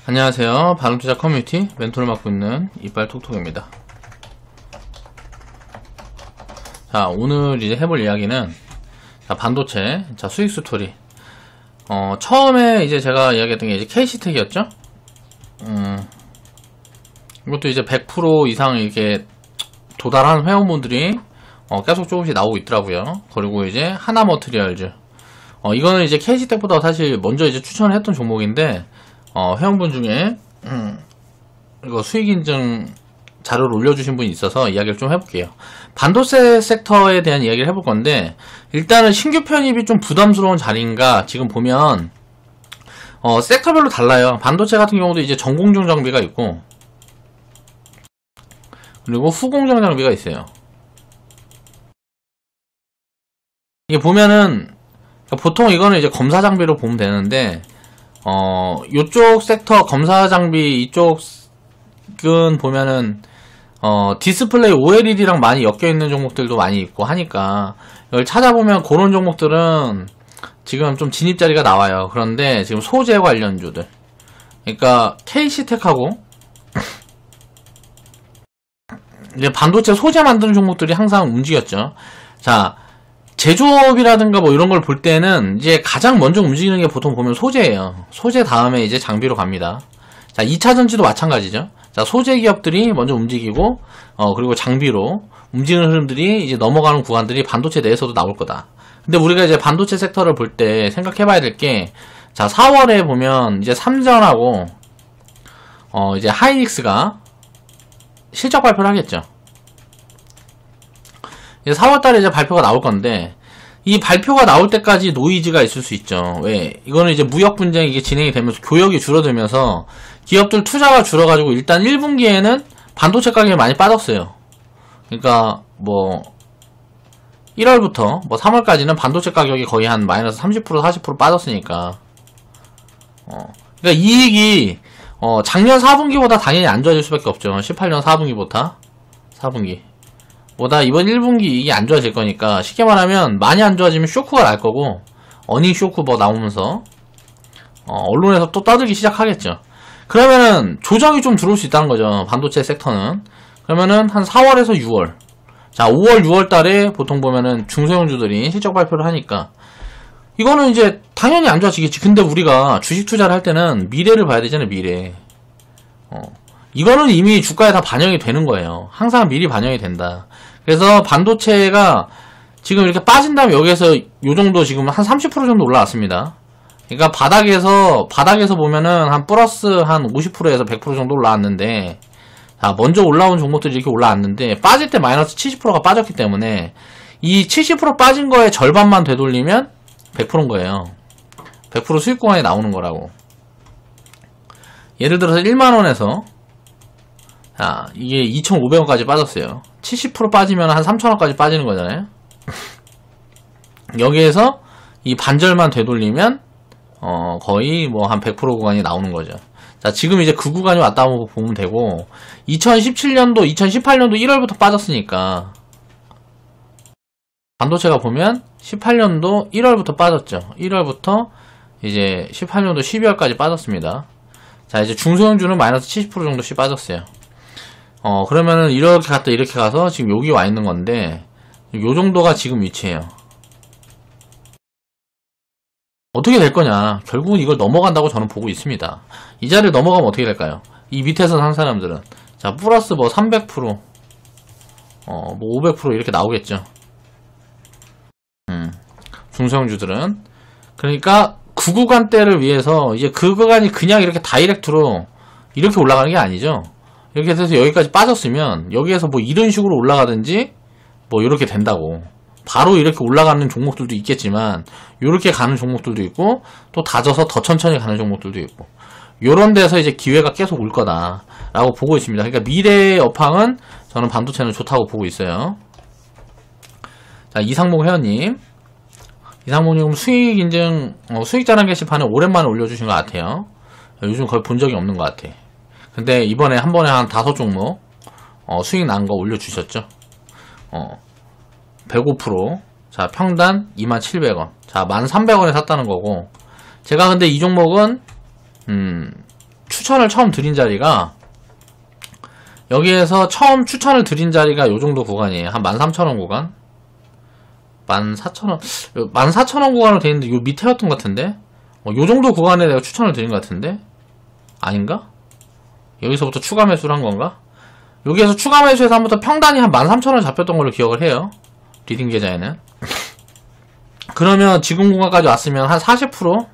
안녕하세요. 반응투자 커뮤니티 멘토를 맡고 있는 이빨톡톡입니다. 자, 오늘 이제 해볼 이야기는 반도체 수익 스토리. 처음에 이제 제가 이야기했던 게 이제 KC텍이었죠. 이것도 이제 100% 이상 이렇게 도달한 회원분들이 계속 조금씩 나오고 있더라고요. 그리고 이제 하나머트리얼즈. 이거는 이제 KC텍보다 사실 먼저 이제 추천을 했던 종목인데, 회원분 중에, 이거 수익인증 자료를 올려주신 분이 있어서 이야기를 좀 해볼게요. 반도체 섹터에 대한 이야기를 해볼 건데, 일단은 신규 편입이 좀 부담스러운 자리인가, 지금 보면, 섹터별로 달라요. 반도체 같은 경우도 이제 전공정 장비가 있고, 그리고 후공정 장비가 있어요. 이게 보면은, 보통 이거는 이제 검사 장비로 보면 되는데, 요쪽 섹터 검사 장비 이쪽은 보면은 디스플레이 OLED랑 많이 엮여 있는 종목들도 많이 있고 하니까 이걸 찾아보면 그런 종목들은 지금 좀 진입 자리가 나와요. 그런데 지금 소재 관련주들, 그러니까 KC텍하고 이제 반도체 소재 만드는 종목들이 항상 움직였죠. 자, 제조업이라든가 뭐 이런 걸 볼 때는 이제 가장 먼저 움직이는 게 보통 보면 소재예요. 소재 다음에 이제 장비로 갑니다. 자, 2차 전지도 마찬가지죠. 자, 소재 기업들이 먼저 움직이고, 그리고 장비로 움직이는 흐름들이 이제 넘어가는 구간들이 반도체 내에서도 나올 거다. 근데 우리가 이제 반도체 섹터를 볼 때 생각해 봐야 될 게, 자, 4월에 보면 이제 삼전하고, 이제 하이닉스가 실적 발표를 하겠죠. 이제 4월달에 이제 발표가 나올 건데, 이 발표가 나올 때까지 노이즈가 있을 수 있죠. 왜? 이거는 이제 무역 분쟁이 이게 진행이 되면서 교역이 줄어들면서 기업들 투자가 줄어가지고 일단 1분기에는 반도체 가격이 많이 빠졌어요. 그러니까 뭐 1월부터 뭐 3월까지는 반도체 가격이 거의 한 마이너스 30% 40% 빠졌으니까. 그러니까 이익이 작년 4분기보다 당연히 안 좋아질 수밖에 없죠. 18년 4분기보다 4분기. 보다 이번 1분기 이게 안 좋아질 거니까, 쉽게 말하면 많이 안 좋아지면 쇼크가 날 거고, 어닝 쇼크 뭐 나오면서 언론에서 또 떠들기 시작하겠죠. 그러면은 조정이 좀 들어올 수 있다는 거죠. 반도체 섹터는. 그러면은 한 4월에서 6월, 자 5월 6월 달에 보통 보면은 중소형주들이 실적 발표를 하니까 이거는 이제 당연히 안 좋아지겠지. 근데 우리가 주식 투자를 할 때는 미래를 봐야 되잖아요. 미래. 이거는 이미 주가에 다 반영이 되는 거예요. 항상 미리 반영이 된다. 그래서 반도체가 지금 이렇게 빠진 다음에 여기에서 요 정도 지금 한 30% 정도 올라왔습니다. 그러니까 바닥에서 보면은 한 플러스 한 50%에서 100% 정도 올라왔는데, 자, 먼저 올라온 종목들이 이렇게 올라왔는데, 빠질 때 마이너스 70%가 빠졌기 때문에, 이 70% 빠진 거에 절반만 되돌리면 100%인 거예요. 100% 수익 구간이 나오는 거라고. 예를 들어서 1만원에서, 자, 이게 2,500원까지 빠졌어요. 70% 빠지면 한 3,000원까지 빠지는 거잖아요. 여기에서 이 반절만 되돌리면 거의 뭐 한 100% 구간이 나오는 거죠. 자, 지금 이제 그 구간이 왔다고 보면 되고, 2017년도, 2018년도 1월부터 빠졌으니까 반도체가 보면 18년도 1월부터 빠졌죠. 1월부터 이제 18년도 12월까지 빠졌습니다. 자, 이제 중소형주는 마이너스 70% 정도씩 빠졌어요. 그러면은 이렇게 갔다 이렇게 가서 지금 여기 와 있는 건데, 요 정도가 지금 위치예요. 어떻게 될 거냐? 결국은 이걸 넘어간다고 저는 보고 있습니다. 이 자리를 넘어가면 어떻게 될까요? 이 밑에서 산 사람들은, 자, 플러스 뭐 300%, 뭐 500% 이렇게 나오겠죠. 중소형주들은. 그러니까 그 구간대를 위해서 이제 그 구간이 그냥 이렇게 다이렉트로 이렇게 올라가는 게 아니죠. 이렇게 해서 여기까지 빠졌으면 여기에서 뭐 이런 식으로 올라가든지 뭐 이렇게 된다고. 바로 이렇게 올라가는 종목들도 있겠지만 이렇게 가는 종목들도 있고, 또 다져서 더 천천히 가는 종목들도 있고, 요런 데서 이제 기회가 계속 올 거다 라고 보고 있습니다. 그러니까 미래의 업황은 저는 반도체는 좋다고 보고 있어요. 자, 이상목 회원님, 이상목님 수익 인증, 수익 자랑 게시판에 오랜만에 올려주신 것 같아요. 요즘 거의 본 적이 없는 것 같아. 근데 이번에 한 번에 한 5종목 수익 난 거 올려주셨죠. 105%. 자, 평단 27,000원. 자, 13,000원에 샀다는 거고, 제가 근데 이 종목은 추천을 처음 드린 자리가 여기에서 처음 추천을 드린 자리가 요 정도 구간이에요. 한 13,000원 구간? 14,000원, 14,000원 구간으로 되어있는데 요 밑에였던 것 같은데? 요 정도 구간에 내가 추천을 드린 것 같은데? 아닌가? 여기서부터 추가 매수를 한 건가? 여기에서 추가 매수해서 한부터 평단이 한 13,000원 잡혔던 걸로 기억을 해요. 리딩 계좌에는. 그러면 지금 구간까지 왔으면 한 40%?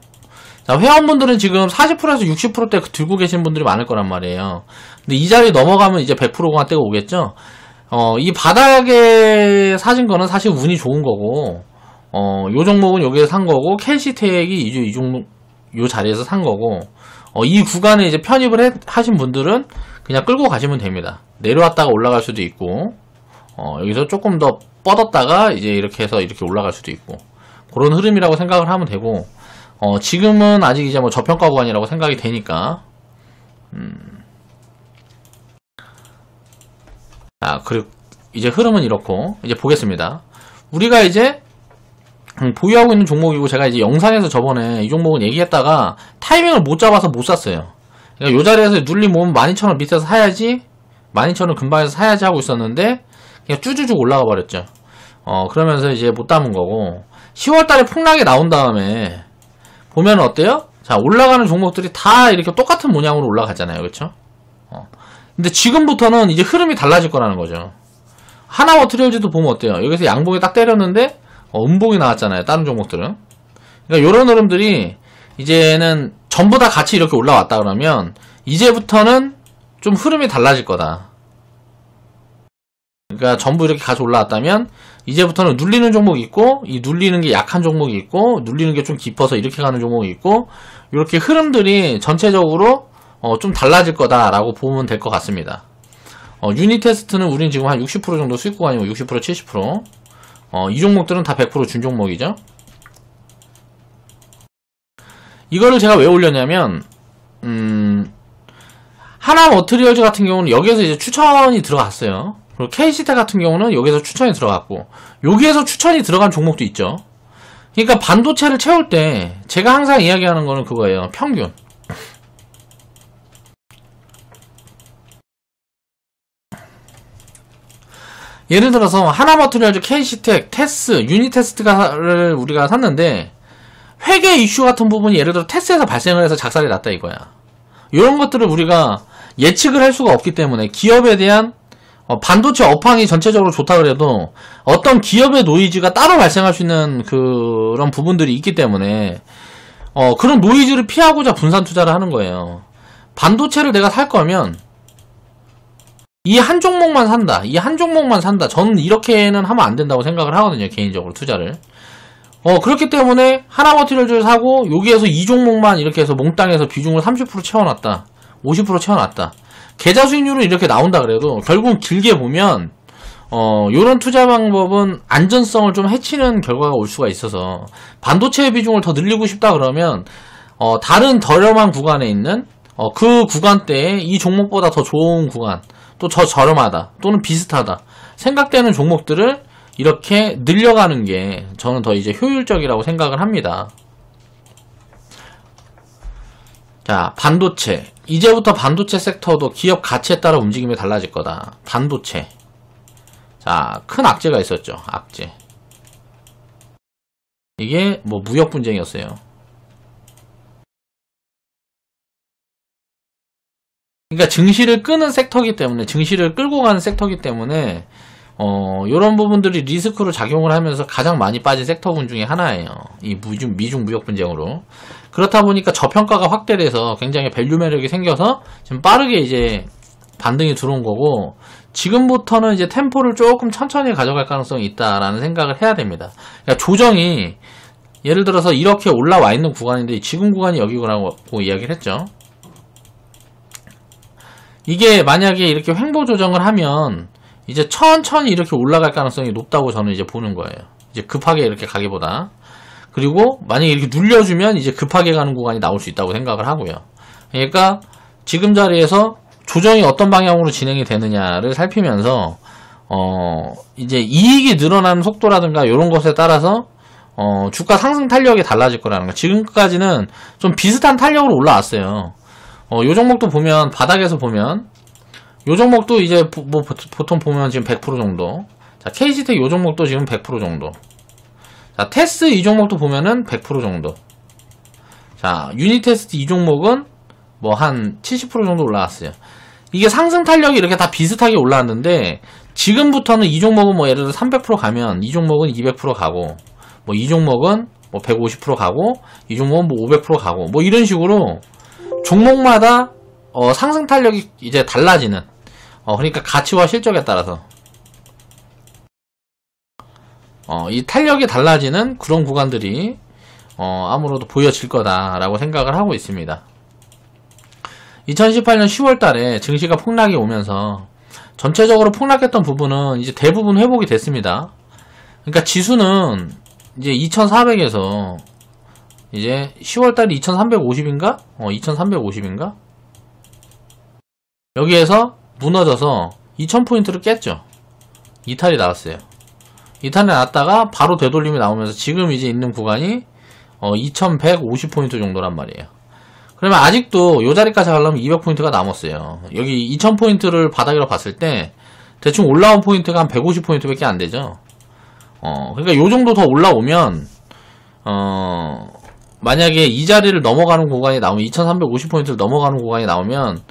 자, 회원분들은 지금 40%에서 60%대 들고 계신 분들이 많을 거란 말이에요. 근데 이 자리 넘어가면 이제 100% 구간 때가 오겠죠? 이 바닥에 사신 거는 사실 운이 좋은 거고, 요 종목은 여기서 산 거고, 켈시텍이 이 종목, 요 자리에서 산 거고, 이 구간에 이제 편입을 하신 분들은 그냥 끌고 가시면 됩니다. 내려왔다가 올라갈 수도 있고, 여기서 조금 더 뻗었다가 이제 이렇게 해서 이렇게 올라갈 수도 있고, 그런 흐름이라고 생각을 하면 되고, 지금은 아직 이제 뭐 저평가 구간이라고 생각이 되니까, 자, 그리고 이제 흐름은 이렇고, 이제 보겠습니다. 우리가 이제 보유하고 있는 종목이고, 제가 이제 영상에서 저번에 이 종목은 얘기했다가 타이밍을 못 잡아서 못 샀어요. 그러니까 요 자리에서 눌림 오면 12,000원 밑에서 사야지, 12,000원 근방에서 사야지 하고 있었는데, 그냥 쭈쭈쭈 올라가 버렸죠. 그러면서 이제 못 담은 거고, 10월달에 폭락이 나온 다음에, 보면 어때요? 자, 올라가는 종목들이 다 이렇게 똑같은 모양으로 올라가잖아요. 그쵸? 근데 지금부터는 이제 흐름이 달라질 거라는 거죠. 하나워트리얼즈도 보면 어때요? 여기서 양봉이 딱 때렸는데 음봉이 나왔잖아요. 다른 종목들은. 그러니까 이런 흐름들이 이제는 전부 다 같이 이렇게 올라왔다 그러면 이제부터는 좀 흐름이 달라질 거다. 그러니까 전부 이렇게 같이 올라왔다면 이제부터는 눌리는 종목이 있고, 이 눌리는 게 약한 종목이 있고, 눌리는 게 좀 깊어서 이렇게 가는 종목이 있고, 이렇게 흐름들이 전체적으로 좀 달라질 거다라고 보면 될 것 같습니다. 유닛 테스트는 우린 지금 한 60% 정도 수익 구간이고 60% 70%. 이 종목들은 다 100% 준 종목이죠. 이거를 제가 왜 올렸냐면, 하나머트리얼즈 같은 경우는 여기에서 이제 추천이 들어갔어요. 그리고 K시텍 같은 경우는 여기서 추천이 들어갔고, 여기에서 추천이 들어간 종목도 있죠. 그러니까 반도체를 채울 때 제가 항상 이야기하는 거는 그거예요. 평균. 예를 들어서 하나머트리얼즈, K시텍, 테스, 유니테스트를 우리가 샀는데 회계 이슈 같은 부분이 예를 들어 테스에서 발생을 해서 작살이 났다 이거야. 이런 것들을 우리가 예측을 할 수가 없기 때문에 기업에 대한 반도체 업황이 전체적으로 좋다 그래도 어떤 기업의 노이즈가 따로 발생할 수 있는 그런 부분들이 있기 때문에 그런 노이즈를 피하고자 분산 투자를 하는 거예요. 반도체를 내가 살 거면 이 한 종목만 산다. 이 한 종목만 산다. 저는 이렇게는 하면 안 된다고 생각을 하거든요. 개인적으로 투자를. 그렇기 때문에 하나머티리얼즈를 사고 여기에서 이 종목만 이렇게 해서 몽땅해서 비중을 30% 채워놨다. 50% 채워놨다. 계좌 수익률은 이렇게 나온다 그래도 결국 길게 보면 요런 투자 방법은 안전성을 좀 해치는 결과가 올 수가 있어서 반도체의 비중을 더 늘리고 싶다 그러면 다른 저렴한 구간에 있는 그 구간대에 이 종목보다 더 좋은 구간 또 더 저렴하다 또는 비슷하다 생각되는 종목들을 이렇게 늘려가는 게 저는 더 이제 효율적이라고 생각을 합니다. 자, 반도체. 이제부터 반도체 섹터도 기업 가치에 따라 움직임이 달라질 거다. 반도체. 자, 큰 악재가 있었죠. 악재. 이게 뭐 무역 분쟁이었어요. 그러니까 증시를 끄는 섹터이기 때문에, 증시를 끌고 가는 섹터이기 때문에 요런 부분들이 리스크로 작용을 하면서 가장 많이 빠진 섹터군 중에 하나예요. 이 미중 무역 분쟁으로. 그렇다 보니까 저평가가 확대돼서 굉장히 밸류 매력이 생겨서 지금 빠르게 이제 반등이 들어온 거고, 지금부터는 이제 템포를 조금 천천히 가져갈 가능성이 있다라는 생각을 해야 됩니다. 그러니까 조정이 예를 들어서 이렇게 올라와 있는 구간인데 지금 구간이 여기라고 이야기를 했죠. 이게 만약에 이렇게 횡보 조정을 하면 이제 천천히 이렇게 올라갈 가능성이 높다고 저는 이제 보는 거예요. 이제 급하게 이렇게 가기보다. 그리고 만약에 이렇게 눌려주면 이제 급하게 가는 구간이 나올 수 있다고 생각을 하고요. 그러니까 지금 자리에서 조정이 어떤 방향으로 진행이 되느냐를 살피면서 이제 이익이 늘어나는 속도라든가 이런 것에 따라서 주가 상승 탄력이 달라질 거라는 거. 지금까지는 좀 비슷한 탄력으로 올라왔어요. 요 종목도 보면, 바닥에서 보면, 요 종목도 이제, 보통 보면 지금 100% 정도. 자, KC텍 요 종목도 지금 100% 정도. 자, 테스 이 종목도 보면은 100% 정도. 자, 유니테스트 이 종목은 뭐 한 70% 정도 올라왔어요. 이게 상승 탄력이 이렇게 다 비슷하게 올라왔는데, 지금부터는 이 종목은 뭐 예를 들어 300% 가면, 이 종목은 200% 가고, 뭐 이 종목은 뭐 150% 가고, 이 종목은 뭐 500% 가고, 뭐 이런 식으로 종목마다 상승 탄력이 이제 달라지는, 그러니까 가치와 실적에 따라서 이 탄력이 달라지는 그런 구간들이 아무래도 보여질 거다라고 생각을 하고 있습니다. 2018년 10월 달에 증시가 폭락이 오면서 전체적으로 폭락했던 부분은 이제 대부분 회복이 됐습니다. 그러니까 지수는 이제 2400에서 이제 10월 달에 2350인가? 2350인가? 여기에서 무너져서 2000포인트를 깼죠. 이탈이 나왔어요. 이탈이 나왔다가 바로 되돌림이 나오면서 지금 이제 있는 구간이 2150포인트 정도란 말이에요. 그러면 아직도 요 자리까지 가려면 200포인트가 남았어요. 여기 2000포인트를 바닥으로 봤을 때 대충 올라온 포인트가 한 150포인트밖에 안 되죠. 그러니까 요 정도 더 올라오면 만약에 이 자리를 넘어가는 구간이 나오면 2350포인트를 넘어가는 구간이 나오면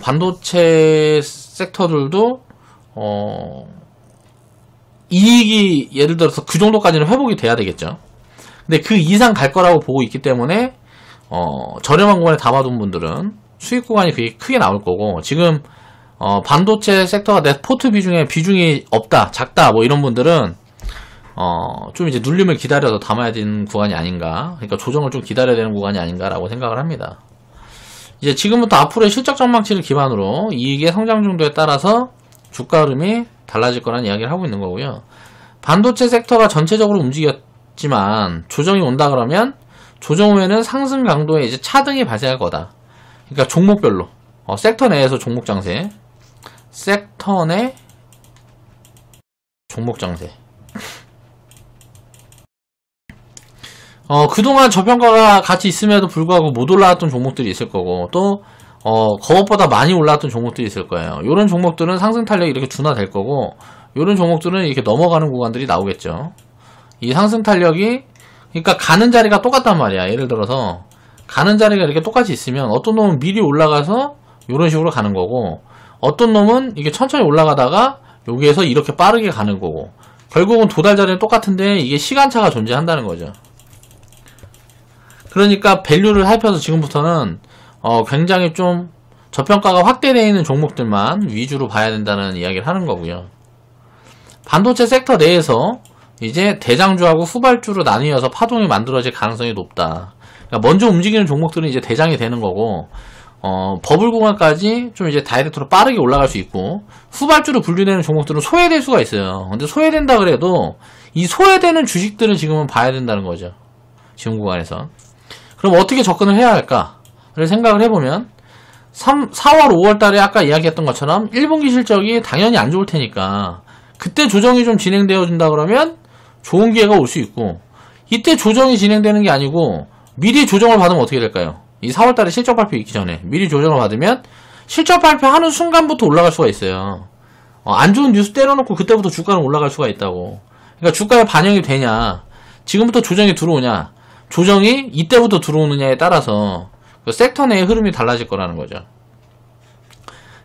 반도체 섹터들도 이익이 예를 들어서 그 정도까지는 회복이 돼야 되겠죠. 근데 그 이상 갈 거라고 보고 있기 때문에 저렴한 구간에 담아둔 분들은 수익 구간이 되게 크게 나올 거고, 지금 반도체 섹터가 내 포트 비중이 없다, 작다, 뭐 이런 분들은 좀 이제 눌림을 기다려서 담아야 되는 구간이 아닌가, 그러니까 조정을 좀 기다려야 되는 구간이 아닌가라고 생각을 합니다. 이제 지금부터 앞으로의 실적 전망치를 기반으로 이익의 성장 정도에 따라서 주가 흐름이 달라질 거라는 이야기를 하고 있는 거고요. 반도체 섹터가 전체적으로 움직였지만 조정이 온다 그러면 조정 후에는 상승 강도에 이제 차등이 발생할 거다. 그러니까 종목별로 섹터 내에서 종목 장세, 섹터 내 종목 장세. 그동안 저평가가 같이 있음에도 불구하고 못 올라왔던 종목들이 있을 거고, 또 그것보다 많이 올라왔던 종목들이 있을 거예요. 이런 종목들은 상승 탄력이 이렇게 둔화될 거고, 이런 종목들은 이렇게 넘어가는 구간들이 나오겠죠. 이 상승 탄력이, 그러니까 가는 자리가 똑같단 말이야. 예를 들어서 가는 자리가 이렇게 똑같이 있으면 어떤 놈은 미리 올라가서 이런 식으로 가는 거고, 어떤 놈은 이게 천천히 올라가다가 여기에서 이렇게 빠르게 가는 거고, 결국은 도달 자리는 똑같은데 이게 시간차가 존재한다는 거죠. 그러니까 밸류를 살펴서 지금부터는 굉장히 좀 저평가가 확대되어 있는 종목들만 위주로 봐야 된다는 이야기를 하는 거고요. 반도체 섹터 내에서 이제 대장주하고 후발주로 나뉘어서 파동이 만들어질 가능성이 높다. 그러니까 먼저 움직이는 종목들은 이제 대장이 되는 거고, 버블 구간까지 좀 이제 다이렉트로 빠르게 올라갈 수 있고, 후발주로 분류되는 종목들은 소외될 수가 있어요. 근데 소외된다 그래도 이 소외되는 주식들은 지금은 봐야 된다는 거죠. 지금 구간에서. 그럼 어떻게 접근을 해야 할까를 생각을 해보면, 4월, 5월 달에 아까 이야기했던 것처럼 1분기 실적이 당연히 안 좋을 테니까 그때 조정이 좀 진행되어 준다 그러면 좋은 기회가 올 수 있고, 이때 조정이 진행되는 게 아니고 미리 조정을 받으면 어떻게 될까요? 이 4월 달에 실적 발표 있기 전에 미리 조정을 받으면 실적 발표하는 순간부터 올라갈 수가 있어요. 안 좋은 뉴스 때려놓고 그때부터 주가는 올라갈 수가 있다고. 그러니까 주가에 반영이 되냐, 지금부터 조정이 들어오냐, 조정이 이때부터 들어오느냐에 따라서 그 섹터 내의 흐름이 달라질 거라는 거죠.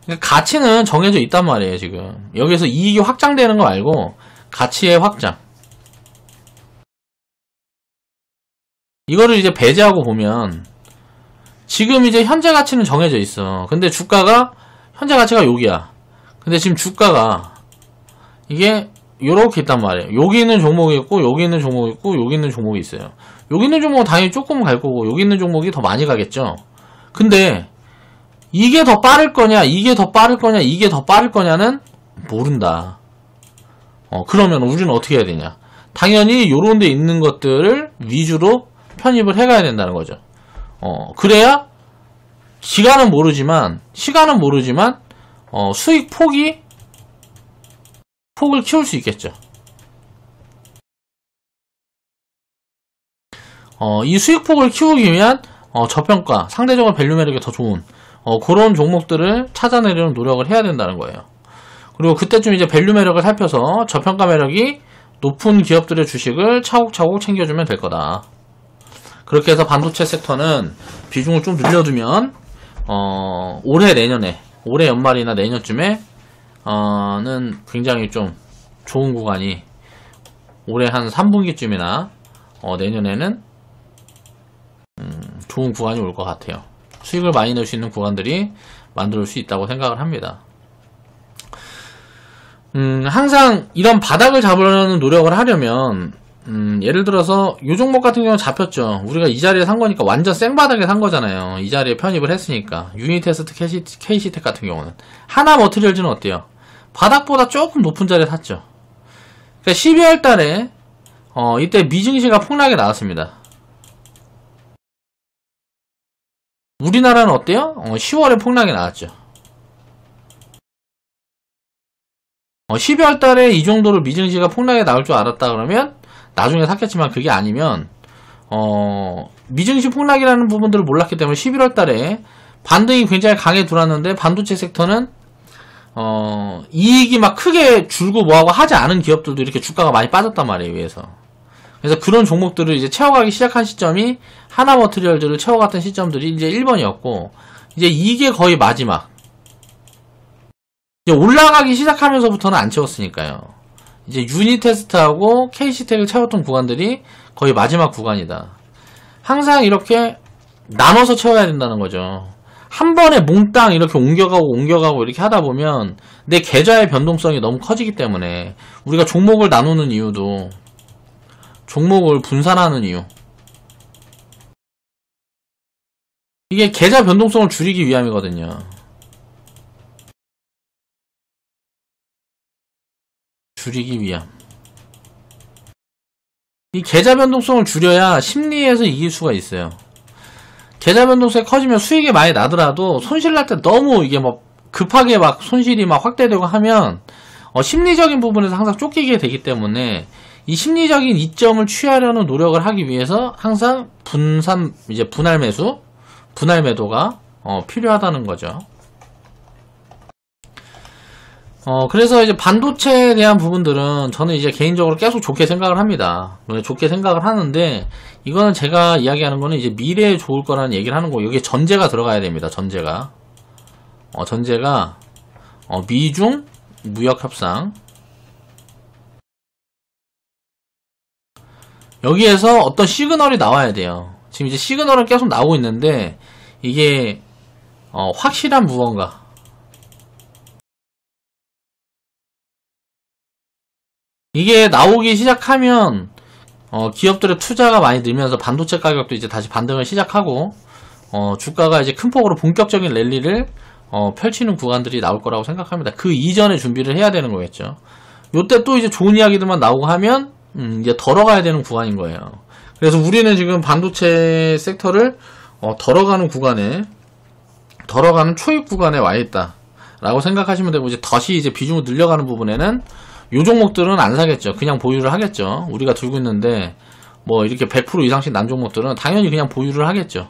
그러니까 가치는 정해져 있단 말이에요. 지금 여기서 이익이 확장되는 거 말고 가치의 확장, 이거를 이제 배제하고 보면 지금 이제 현재 가치는 정해져 있어. 근데 주가가 현재 가치가 여기야. 근데 지금 주가가 이게 요렇게 있단 말이에요. 여기 있는 종목이 있고, 여기 있는 종목이 있고, 여기 있는 종목이 있어요. 여기 있는 종목은 당연히 조금 갈 거고, 여기 있는 종목이 더 많이 가겠죠. 근데 이게 더 빠를 거냐, 이게 더 빠를 거냐, 이게 더 빠를 거냐는 모른다. 그러면 우리는 어떻게 해야 되냐? 당연히 요런 데 있는 것들을 위주로 편입을 해가야 된다는 거죠. 그래야 시간은 모르지만 수익 폭을 키울 수 있겠죠. 이 수익폭을 키우기 위한 저평가, 상대적으로 밸류 매력이 더 좋은 그런 종목들을 찾아내려는 노력을 해야 된다는 거예요. 그리고 그때쯤 이제 밸류 매력을 살펴서 저평가 매력이 높은 기업들의 주식을 차곡차곡 챙겨주면 될 거다. 그렇게 해서 반도체 섹터는 비중을 좀 늘려두면 올해 내년에, 올해 연말이나 내년쯤에 는 굉장히 좀 좋은 구간이 올해 한 3분기쯤이나 내년에는 좋은 구간이 올 것 같아요. 수익을 많이 낼 수 있는 구간들이 만들 수 있다고 생각을 합니다. 항상 이런 바닥을 잡으려는 노력을 하려면 예를 들어서 요 종목 같은 경우는 잡혔죠. 우리가 이 자리에 산 거니까 완전 생바닥에 산 거잖아요. 이 자리에 편입을 했으니까. 유니테스트, KC텍 같은 경우는. 하나머티리얼즈는 어때요? 바닥보다 조금 높은 자리에 샀죠. 그러니까 12월 달에 이때 미증시가 폭락이 나왔습니다. 우리나라는 어때요? 10월에 폭락이 나왔죠. 12월 달에 이 정도로 미증시가 폭락이 나올 줄 알았다 그러면 나중에 샀겠지만 그게 아니면 미증시 폭락이라는 부분들을 몰랐기 때문에 11월 달에 반등이 굉장히 강해 들어왔는데 반도체 섹터는 이익이 막 크게 줄고 뭐하고 하지 않은 기업들도 이렇게 주가가 많이 빠졌단 말이에요, 위에서. 그래서 그런 종목들을 이제 채워가기 시작한 시점이 하나머티리얼즈를 채워갔던 시점들이 이제 1번이었고, 이제 이게 거의 마지막. 이제 올라가기 시작하면서부터는 안 채웠으니까요. 이제 유니테스트하고 KC텍을 채웠던 구간들이 거의 마지막 구간이다. 항상 이렇게 나눠서 채워야 된다는 거죠. 한 번에 몽땅 이렇게 옮겨가고 이렇게 하다 보면 내 계좌의 변동성이 너무 커지기 때문에 우리가 종목을 나누는 이유도 종목을 분산하는 이유. 이게 계좌 변동성을 줄이기 위함이거든요. 줄이기 위함. 이 계좌 변동성을 줄여야 심리에서 이길 수가 있어요. 계좌 변동성이 커지면 수익이 많이 나더라도 손실 날 때 너무 이게 뭐 급하게 막 손실이 막 확대되고 하면 심리적인 부분에서 항상 쫓기게 되기 때문에 이 심리적인 이점을 취하려는 노력을 하기 위해서 항상 분할 매수, 분할 매도가 필요하다는 거죠. 그래서 이제 반도체에 대한 부분들은 저는 이제 개인적으로 계속 좋게 생각을 합니다. 좋게 생각을 하는데, 이거는 제가 이야기하는 거는 이제 미래에 좋을 거라는 얘기를 하는 거고, 여기에 전제가 들어가야 됩니다, 전제가. 전제가, 미중 무역협상. 여기에서 어떤 시그널이 나와야 돼요. 지금 이제 시그널은 계속 나오고 있는데, 이게, 확실한 무언가. 이게 나오기 시작하면 기업들의 투자가 많이 늘면서 반도체 가격도 이제 다시 반등을 시작하고 주가가 이제 큰 폭으로 본격적인 랠리를 펼치는 구간들이 나올 거라고 생각합니다. 그 이전에 준비를 해야 되는 거겠죠. 요때 또 이제 좋은 이야기들만 나오고 하면 이제 덜어가야 되는 구간인 거예요. 그래서 우리는 지금 반도체 섹터를 덜어가는 구간에, 덜어가는 초입 구간에 와 있다 라고 생각하시면 되고, 이제 다시 이제 비중을 늘려가는 부분에는 요 종목들은 안 사겠죠. 그냥 보유를 하겠죠. 우리가 들고 있는데 뭐 이렇게 100% 이상씩 난 종목들은 당연히 그냥 보유를 하겠죠.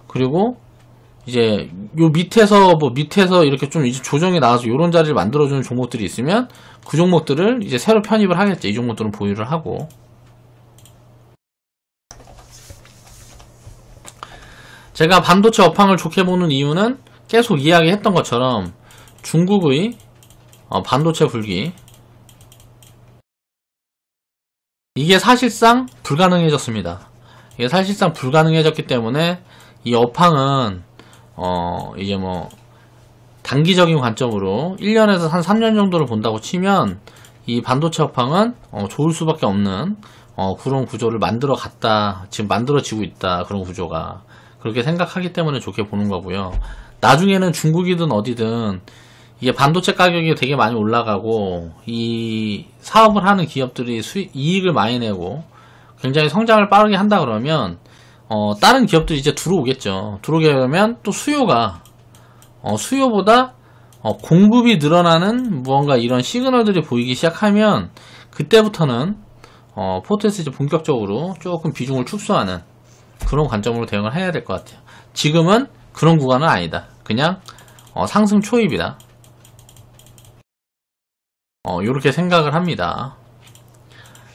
그리고 이제 요 밑에서 이렇게 좀 이제 조정이 나와서 요런 자리를 만들어주는 종목들이 있으면 그 종목들을 이제 새로 편입을 하겠죠. 이 종목들은 보유를 하고. 제가 반도체 업황을 좋게 보는 이유는 계속 이야기했던 것처럼 중국의 반도체 불기, 이게 사실상 불가능해졌습니다. 이게 사실상 불가능해졌기 때문에 이 업황은 이제 뭐 단기적인 관점으로 1년에서 한 3년 정도를 본다고 치면 이 반도체 업황은 좋을 수밖에 없는 그런 구조를 지금 만들어지고 있다. 그런 구조가. 그렇게 생각하기 때문에 좋게 보는 거고요. 나중에는 중국이든 어디든 이게 반도체 가격이 되게 많이 올라가고 이 사업을 하는 기업들이 이익을 많이 내고 굉장히 성장을 빠르게 한다 그러면 다른 기업들이 이제 들어오겠죠. 들어오게 되면 또 수요보다 공급이 늘어나는 무언가 이런 시그널들이 보이기 시작하면 그때부터는 포트에서 이제 본격적으로 조금 비중을 축소하는 그런 관점으로 대응을 해야 될 것 같아요. 지금은 그런 구간은 아니다. 그냥 상승 초입이다. 요렇게 생각을 합니다.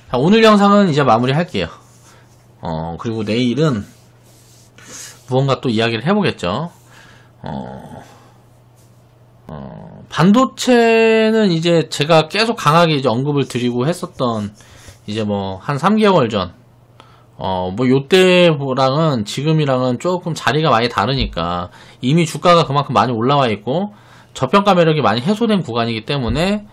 자, 오늘 영상은 이제 마무리 할게요. 그리고 내일은 무언가 또 이야기를 해보겠죠. 반도체는 이제 제가 계속 강하게 이제 언급을 드리고 했었던 이제 뭐 한 3개월 전, 뭐 요때랑은 지금이랑은 조금 자리가 많이 다르니까 이미 주가가 그만큼 많이 올라와 있고 저평가 매력이 많이 해소된 구간이기 때문에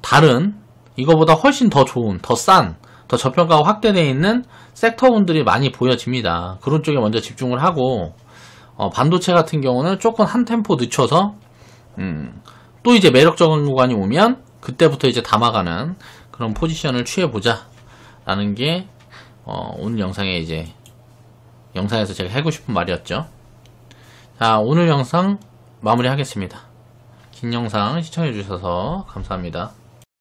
다른 이거보다 훨씬 더 좋은, 더 싼, 더 저평가가 확대되어 있는 섹터분들이 많이 보여집니다. 그런 쪽에 먼저 집중을 하고 반도체 같은 경우는 조금 한 템포 늦춰서 또 이제 매력적인 구간이 오면 그때부터 이제 담아가는 그런 포지션을 취해보자 라는 게 오늘 영상에 이제 영상에서 제가 하고 싶은 말이었죠. 자, 오늘 영상 마무리 하겠습니다. 긴 영상 시청해 주셔서 감사합니다.